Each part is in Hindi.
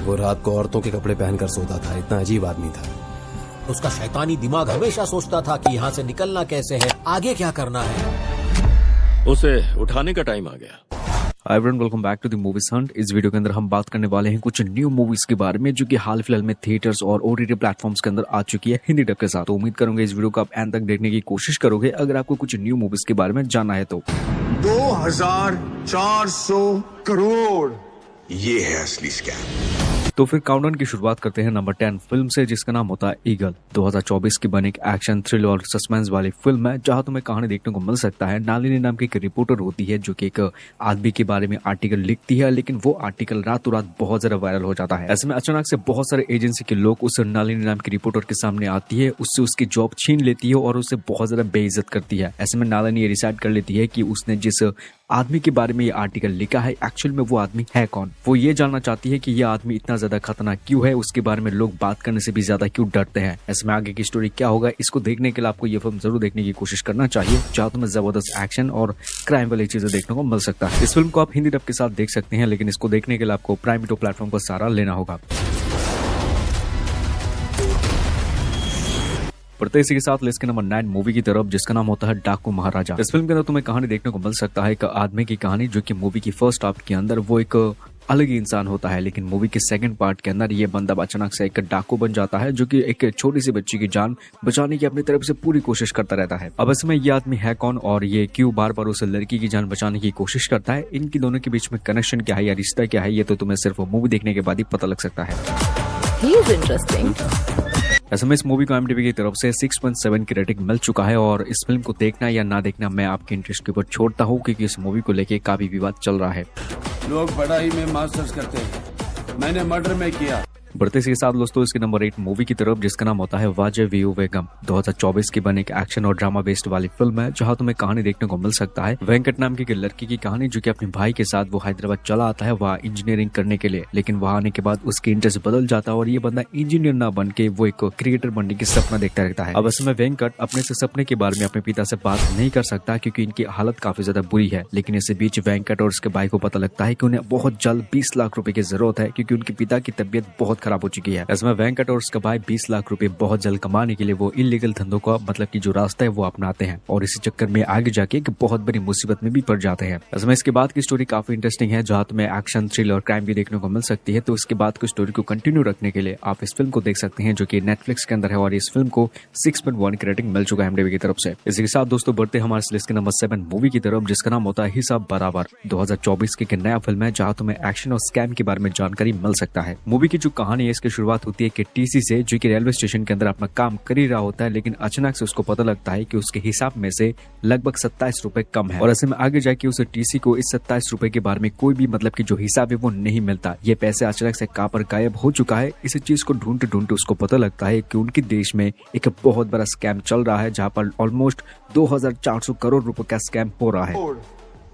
वो रात को औरतों के कपड़े पहनकर सोता था। इतना अजीब आदमी था। उसका शैतानी दिमाग हमेशा सोचता था कि यहाँ से निकलना कैसे है, आगे क्या करना है। उसे उठाने का टाइम आ गया। Hi everyone, welcome back to the movies hunt. इस वीडियो के अंदर हम बात करने वाले हैं कुछ न्यू मूवीज के बारे में जो कि हाल फिलहाल में थिएटर्स और ओटीटी प्लेटफॉर्म्स के अंदर आ चुकी है हिंदी डब के साथ। तो उम्मीद करूंगा इस वीडियो को आप एंड तक देखने की कोशिश करोगे अगर आपको कुछ न्यू मूवीज के बारे में जानना है तो। 2400 करोड़, ये है असली स्कैम। तो फिर काउंटडाउन की शुरुआत करते हैं नंबर 10 फिल्म से जिसका नाम होता है ईगल। 2024 की बनी एक एक्शन थ्रिल और सस्पेंस वाली फिल्म है जहां तुम्हें कहानी देखने को मिल सकता है। नालिनी नाम की एक रिपोर्टर होती है जो कि एक आदमी के बारे में आर्टिकल लिखती है, लेकिन वो आर्टिकल रातों रात बहुत ज्यादा वायरल हो जाता है। ऐसे में अचानक से बहुत सारे एजेंसी के लोग उस नालिनी नाम की रिपोर्टर के सामने आती है, उससे उसकी जॉब छीन लेती है और उसे बहुत ज्यादा बेइज्जत करती है। ऐसे में नालिनी ये डिसाइड कर लेती है कि उसने जिस आदमी के बारे में ये आर्टिकल लिखा है एक्चुअल में वो आदमी है कौन। वो ये जानना चाहती है कि ये आदमी इतना ज्यादा खतरनाक क्यों है, उसके बारे में लोग बात करने से भी ज्यादा क्यों डरते हैं। ऐसे में आगे की स्टोरी क्या होगा, इसको देखने के लिए आपको ये फिल्म जरूर देखने की कोशिश करना चाहिए जहाँ तुम्हें जबरदस्त एक्शन और क्राइम वाली चीजें देखने को मिल सकता है। इस फिल्म को आप हिंदी डब के साथ देख सकते हैं, लेकिन इसको देखने के लिए आपको प्राइम वीडियो प्लेटफॉर्म पर सहारा लेना होगा। बढ़ते इसी के साथ लिस्ट के नंबर 9 मूवी की तरफ जिसका नाम होता है डाकू महाराजा। इस फिल्म के अंदर तुम्हें कहानी देखने को मिल सकता है एक आदमी की कहानी जो कि मूवी की फर्स्ट हाफ के अंदर वो एक अलग ही इंसान होता है, लेकिन मूवी के सेकंड पार्ट के अंदर ये बंदा अचानक से एक डाकू बन जाता है जो कि एक छोटी सी बच्ची की जान बचाने की अपनी तरफ से पूरी कोशिश करता रहता है। अब इसमें ये आदमी है कौन और ये क्यों बार बार उस लड़की की जान बचाने की कोशिश करता है, इनकी दोनों के बीच में कनेक्शन क्या है या रिश्ता क्या है, ये तो तुम्हें सिर्फ मूवी देखने के बाद ही पता लग सकता है। ऐसे में इस मूवी को IMDb की तरफ से 6.7 की रेटिंग मिल चुका है और इस फिल्म को देखना या ना देखना मैं आपके इंटरेस्ट के ऊपर छोड़ता हूँ क्योंकि इस मूवी को लेके काफी विवाद चल रहा है। लोग पढ़ाई में मास्टर्स करते हैं, मैंने मर्डर में किया। बढ़ते के साथ दोस्तों इसके नंबर 8 मूवी की तरफ जिसका नाम होता है वाजे वीयू वेगम। 2024 की बनी एक एक्शन और ड्रामा बेस्ड वाली फिल्म है जहां तुम्हें कहानी देखने को मिल सकता है वेंकट नाम की एक लड़की की कहानी जो कि अपने भाई के साथ वो हैदराबाद चला आता है वहाँ इंजीनियरिंग करने के लिए, लेकिन वहाँ आने के बाद उसकी इंटरेस्ट बदल जाता है और ये बंदा इंजीनियर ना बन के वो एक क्रिएटर बनने की सपना देखता रहता है। अब इसमें वेंकट अपने से सपने के बारे में अपने पिता से बात नहीं कर सकता क्योंकि इनकी हालत काफी ज्यादा बुरी है, लेकिन इसी बीच वेंकट और उसके भाई को पता लगता है कि उन्हें बहुत जल्द 20 लाख रुपए की जरूरत है क्योंकि उनके पिता की तबीयत बहुत खराब हो चुकी है। इसमें वेंकट और उसका भाई 20 लाख रुपए बहुत जल्द कमाने के लिए वो इलीगल धंधों का मतलब की जो रास्ता है वो अपनाते हैं और इसी चक्कर में आगे जाके एक बहुत बड़ी मुसीबत में भी पड़ जाते हैं। इसमें इसके बाद की स्टोरी काफी इंटरेस्टिंग है जहाँ तुम्हें एक्शन थ्रिल और क्राइम भी देखने को मिल सकती है। तो इसके बाद की स्टोरी को कंटिन्यू रखने के लिए आप इस फिल्म को देख सकते हैं जो की नेटफ्लिक्स के अंदर है और इस फिल्म को 6.1 की रेटिंग मिल चुका है IMDb की तरफ से। इसी के साथ दोस्तों बढ़ते हमारे लिस्ट के नंबर 7 मूवी की तरफ जिसका नाम होता है हिसाब बराबर। 2024 की एक नया फिल्म है जहाँ तुम्हें एक्शन और स्कैम के बारे में जानकारी मिल सकता है। मूवी की जो कहानी है इसकी शुरुआत होती है कि टीसी से जो कि रेलवे स्टेशन के अंदर अपना काम कर ही रहा होता है, लेकिन अचानक से उसको पता लगता है कि उसके हिसाब में से लगभग 27 रुपए कम है और ऐसे में आगे जाके उस टीसी को इस 27 रुपए के बारे में कोई भी मतलब की जो हिसाब है वो नहीं मिलता। ये पैसे अचानक से कहाँ पर गायब हो चुका है, इस चीज को ढूंढते ढूंढते उसको पता लगता है कि उनके देश में एक बहुत बड़ा स्कैम चल रहा है जहाँ पर ऑलमोस्ट 2400 करोड़ रुपए का स्कैम हो रहा है।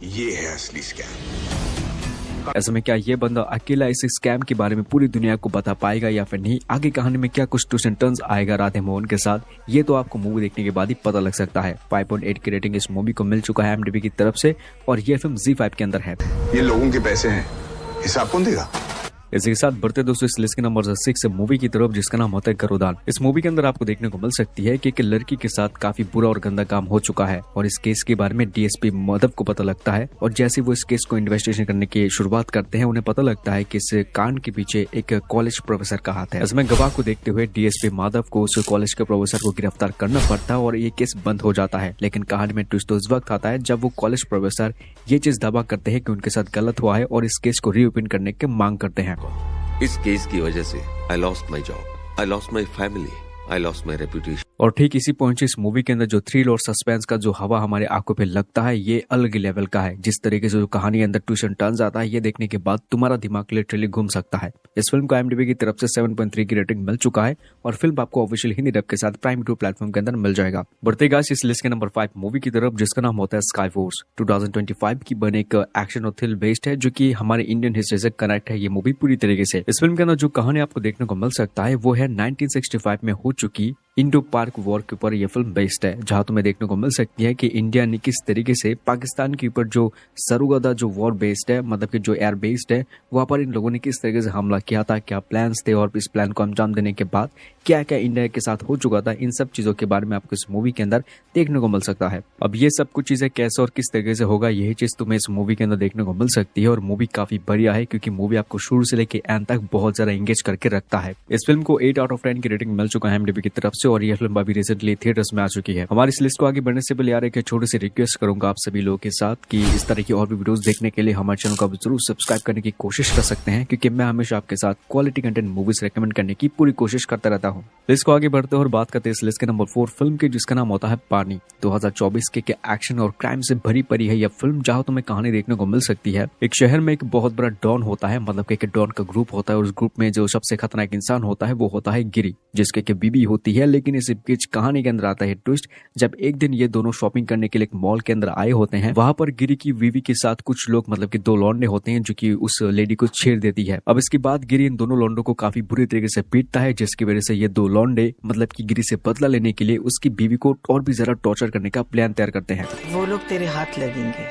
ये है असली स्कैम। ऐसे में क्या ये बंदा अकेला इस स्कैम के बारे में पूरी दुनिया को बता पाएगा या फिर नहीं, आगे कहानी में क्या कुछ ट्विस्ट एंड टर्न्स आएगा राधे मोहन के साथ, ये तो आपको मूवी देखने के बाद ही पता लग सकता है। 5.8 की रेटिंग इस मूवी को मिल चुका है IMDb की तरफ से और ये फिल्म ZEE5 के अंदर है। ये लोगों के पैसे हैं, हिसाब कौन देगा? इसी के साथ बढ़ते दोस्तों इस लिस्ट के नंबर 6 मूवी की तरफ जिसका नाम होता है गरुदान। इस मूवी के अंदर आपको देखने को मिल सकती है कि एक लड़की के साथ काफी बुरा और गंदा काम हो चुका है और इस केस के बारे में DSP माधव को पता लगता है और जैसे वो इस केस को इन्वेस्टिगेशन करने की शुरुआत करते हैं उन्हें पता लगता है कि इस कांड के पीछे एक कॉलेज प्रोफेसर का हाथ है। इसमें गवाह को देखते हुए DSP माधव को उस कॉलेज के प्रोफेसर को गिरफ्तार करना पड़ता है और ये केस बंद हो जाता है, लेकिन कहानी में ट्विस्ट उस वक्त आता है जब वो कॉलेज प्रोफेसर ये चीज दावा करते हैं कि उनके साथ गलत हुआ है और इस केस को रीओपन करने की मांग करते हैं। इस केस की वजह से I lost my job, I lost my family, I lost my reputation. और ठीक इसी पॉइंट इस मूवी के अंदर जो थ्रिल और सस्पेंस का जो हवा हमारे आंखों पे लगता है ये अलग ही लेवल का है। जिस तरीके से जो कहानी अंदर ट्विस्ट एंड टर्न्स आता है ये देखने के बाद तुम्हारा दिमाग लिटरली घूम सकता है। इस फिल्म को IMDb की तरफ से 7.3 की रेटिंग मिल चुका है और फिल्म आपको ऑफिशियल हिंदी डब के साथ प्राइम 2 प्लेटफॉर्म के अंदर मिल जाएगा। बढ़ते गाइस इस लिस्ट के नंबर 5 मूवी की तरफ जिसका नाम होता है स्काई फोर्स। 2025 की बने एक एक्शन और थ्रिल बेस्ड है जो की हमारे इंडियन हिस्ट्री से कनेक्ट है ये मूवी पूरी तरीके से। इस फिल्म के अंदर जो कहानी आपको देखने को मिल सकता है वो है 1965 में हो चुकी इंडो पाक सार्क वॉर के ऊपर यह फिल्म बेस्ड है, जहां तुम्हें देखने को मिल सकती है कि इंडिया ने किस तरीके से पाकिस्तान के ऊपर जो सरगोदा जो वॉर बेस्ड है, मतलब कि जो एयर बेस्ड है, वहां पर इन लोगों ने किस तरीके से हमला किया था, क्या प्लान्स थे और इस प्लान को अंजाम देने के बाद क्या क्या इंडिया के साथ हो चुका था, इन सब चीजों के बारे में आपको इस मूवी के अंदर देखने को मिल सकता है। अब ये सब कुछ चीजें कैसे और किस तरीके से होगा, यही चीज तुम्हें इस मूवी के अंदर देखने को मिल सकती है। और मूवी काफी बढ़िया है क्योंकि मूवी आपको शुरू से लेकर एंड तक बहुत ज्यादा एंगेज करके रखता है। इस फिल्म को 8 आउट ऑफ 10 की रेटिंग मिल चुका है IMDb की तरफ से और यह फिल्म अभी रिसेंटली थिएटर्स में आ चुकी है। हमारी इस लिस्ट को आगे बढ़ने से पहले यार एक छोटी सी रिक्वेस्ट करूंगा आप सभी लोगों के साथ कि इस तरह की और भी वीडियोस देखने के लिए हमारे चैनल को आप जरूर सब्सक्राइब करने की कोशिश कर सकते हैं, क्योंकि मैं हमेशा आपके साथ क्वालिटी कंटेंट मूवीज रेकमेंड करने की पूरी कोशिश करता रहता हूँ। लिस्ट को आगे बढ़ते और बात करते हैं इस लिस्ट के नंबर 4 फिल्म की, जिसका नाम होता है पानी। 2024 के एक्शन और क्राइम से भरी पड़ी है यह फिल्म, जहां तुम्हें कहानी देखने को मिल सकती है। एक शहर में एक बहुत बड़ा डॉन होता है, मतलब कि एक डॉन का ग्रुप होता है और उस ग्रुप में जो सबसे खतरनाक इंसान होता है वो होता है गिरी, जिसके की बीबी होती है। लेकिन इस बीच कहानी के अंदर आता है ट्विस्ट, जब एक दिन ये दोनों शॉपिंग करने के लिए एक मॉल के अंदर आए होते हैं। वहां पर गिरी की बीवी के साथ कुछ लोग, मतलब कि 2 लौंडे होते हैं, जो कि उस लेडी को छेड़ देती है। अब इसके बाद गिरी इन दोनों लौंडों को काफी बुरी तरीके से पीटता है, जिसकी वजह से ये 2 लौंडे मतलब कि गिरी से बदला लेने के लिए उसकी बीवी को और भी ज्यादा टॉर्चर करने का प्लान तैयार करते हैं। वो लोग तेरे हाथ लगेंगे,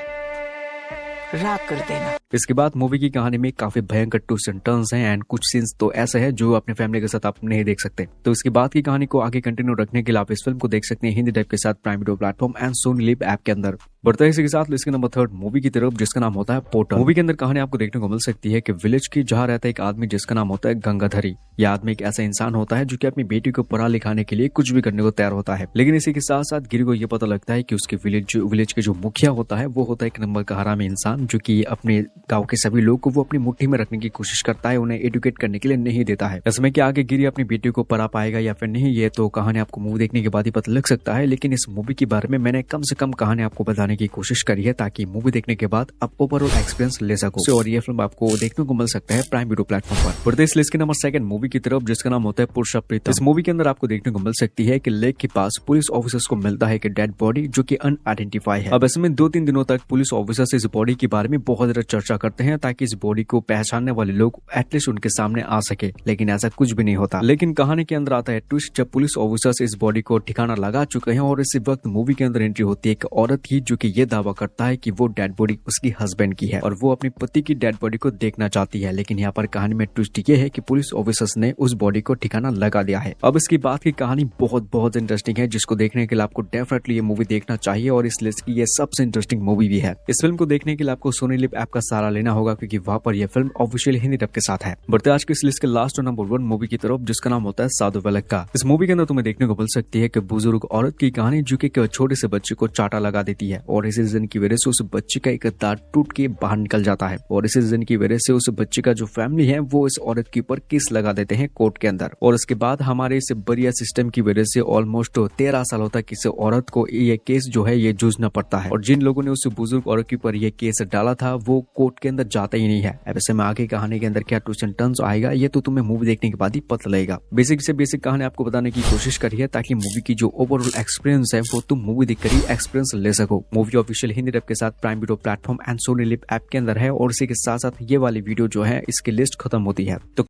राख कर देना। इसके बाद मूवी की कहानी में काफी भयंकर ट्विस्ट एंड टर्न्स हैं एंड कुछ सीन्स तो ऐसे हैं जो अपने फैमिली के साथ आप नहीं देख सकते। तो इसके बाद की कहानी को आगे कंटिन्यू रखने के लिए आप इस फिल्म को देख सकते हैं हिंदी टाइप के साथ prime video platform and Soni live app के अंदर। बढ़ते हैं इसी के साथ लिस्ट के नंबर 3 मूवी की तरफ, जिसका नाम होता है पोर्टर। मूवी के अंदर कहानी आपको देखने को मिल सकती है कि विलेज की जहाँ रहता है एक आदमी जिसका नाम होता है गंगाधरी। यह आदमी एक ऐसा इंसान होता है जो कि अपनी बेटी को पढ़ा लिखाने के लिए कुछ भी करने को तैयार होता है। लेकिन इसी के साथ साथ गिरी को यह पता लगता है कि उसके विलेज के जो मुखिया होता है वो होता है एक नंबर का हरामी इंसान, जो कि अपने गांव के सभी लोग को वो अपनी मुट्ठी में रखने की कोशिश करता है, उन्हें एजुकेट करने के लिए नहीं देता है। इसमें कि आगे गिरी अपनी बेटी को पढ़ा पाएगा या फिर नहीं, ये तो कहानी आपको मूवी देखने के बाद ही पता लग सकता है। लेकिन इस मूवी के बारे में मैंने कम से कम कहानी आपको बताने की कोशिश करी है, ताकि मूवी देखने के बाद आप ओवरऑल एक्सपीरियंस ले सको। और ये फिल्म आपको देखने को मिल सकता है प्राइम वीडियो प्लेटफॉर्म पर। बढ़ते इस लिस्ट के नंबर 2 मूवी की तरफ, जिसका नाम होता है पुरुषा प्रीतम। इस मूवी के अंदर आपको देखने को मिल सकती है कि लेक के पास पुलिस ऑफिसर्स को मिलता है कि डेड बॉडी जो कि अनआइडेंटिफाई है। अब इसमें 2-3 दिनों तक पुलिस ऑफिसर्स इस बॉडी के बारे में बहुत ज्यादा चर्चा करते हैं, ताकि इस बॉडी को पहचानने वाले लोग एटलीस्ट उनके सामने आ सके। लेकिन ऐसा कुछ भी नहीं होता। लेकिन कहानी के अंदर आता है ट्विस्ट, जब पुलिस ऑफिसर्स इस बॉडी को ठिकाना लगा चुके हैं और इसी वक्त मूवी के अंदर एंट्री होती है एक औरत की, जो कि ये दावा करता है कि वो डेड बॉडी उसकी हस्बैंड की है और वो अपनी पति की डेड बॉडी को देखना चाहती है। लेकिन यहाँ पर कहानी में ट्विस्ट ये है कि पुलिस ऑफिसर्स ने उस बॉडी को ठिकाना लगा दिया है। अब इसकी बात की कहानी बहुत इंटरेस्टिंग है, जिसको देखने के लिए आपको डेफिनेटली ये मूवी देखना चाहिए और इस लिस्ट की ये सबसे इंटरेस्टिंग मूवी भी है। इस फिल्म को देखने के लिए आपको सोनी लिव ऐप का सहारा लेना होगा, क्योंकि वहाँ पर यह फिल्म ऑफिशियल हिंदी डब के साथ है। बढ़ते आज की इस लिस्ट के लास्ट और नंबर 1 मूवी की तरफ, जिसका नाम होता है साधु वेलक्का। इस मूवी के अंदर तुम्हें देखने को मिल सकती है कि बुजुर्ग औरत की कहानी, जो कि एक छोटे से बच्चे को चाटा लगा देती है और इसी रीजन की वजह से उस बच्चे का एक दांत टूट के बाहर निकल जाता है और इसी रीजन की वजह से उस बच्चे का जो फैमिली है वो इस औरत के ऊपर केस लगा देते हैं कोर्ट के अंदर। और उसके बाद हमारे इस बढ़िया सिस्टम की वजह से ऑलमोस्ट 13 सालों तक इस औरत को ये केस जो है ये जूझना पड़ता है और जिन लोगों ने उस बुजुर्ग औरत के ऊपर ये केस डाला था वो कोर्ट के अंदर जाता ही नहीं है। अब ऐसे में आगे कहानी के अंदर क्या ट्विस्ट एंड टर्न्स आएगा ये तो तुम्हें मूवी देखने के बाद ही पता लगेगा। बेसिक से बेसिक कहानी आपको बताने की कोशिश करी है, ताकि मूवी की जो ओवरऑल एक्सपीरियंस है वो तुम मूवी देखकर ही एक्सपीरियंस ले सको। मूवी ऑफिशियल हिंदी डब के साथ prime video platform and Soni live app के अंदर है और इसी के साथ साथ ये वाली वीडियो जो है इसकी लिस्ट खत्म होती है। तो